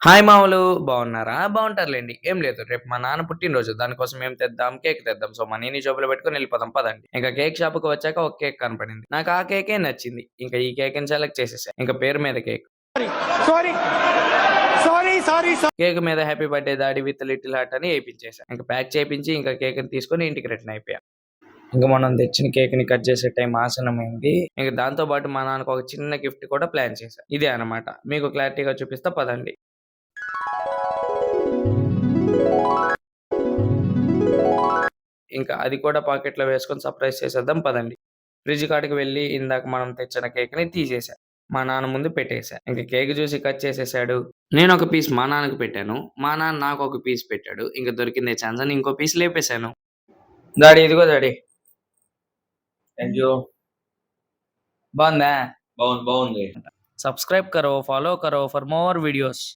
Hi మామూలు బాగున్నారా? బావుంటారులెండి. ఏం లేదు రేపు మా నాన్న పుట్టినరోజు. దానికోసం ఏం తెద్దాం? కేక్ తెద్దాం. సో, మనీని జేబులో పెట్టుకొని ఎళ్ళిపోదాం పదండి. ఇంక కేక్ షాప్‌కి వచ్చాక ఒక కేక్ కనపడింది. నాకు ఆ కేకే నచ్చింది. ఇంక ఈ కేక్‌ని సెలెక్ట్ చేసేసా. ఇంక పేరు మీద cake. Sorry sorry sorry cake మీద happy birthday daddy with little heart అని ఏపించేసా. ఇంక ప్యాక్ చేపించి ఇంక కేక్‌ని తీసుకొని ఇంటికి రిటర్న్ అయిపోయా. ఇంక మనం తెచ్చిన కేక్‌ని కట్ చేసే టైం ఆసన్నమైంది. ఇంక దాంతో పాటు మా నాన్నకి ఒక చిన్న గిఫ్ట్ కూడా ప్లాన్ చేశా. ఇదే అన్నమాట. మీకు క్లారిటీగా చూపిస్తా పదండి. ఇంకా అది కూడా పాకెట్‌లో వేసుకొని సర్ప్రైజ్ చేసేద్దాం పదండి. ఫ్రిడ్జ్ కాడికి వెళ్లి ఇందాక మనం తెచ్చిన కేక్‌ని తీసేసా. మా నాన్న ముందు పెట్టేసా. ఇంక కేక్ చూసి కట్ చేసేసాడు. నేనొక పీస్ మా నాన్నకి పెట్టాను. మా నాన్న నాకొక పీస్ పెట్టాడు. ఇంక దొరికిందే ఛాన్స్ అని ఇంకో పీస్ లేపేసాను. డాడీ ఇదిగో డాడీ. Thank you. బావుందా? బావుంది. సబ్స్క్రైబ్ కరో, ఫాలో కరో ఫర్ మోర్ వీడియోస్.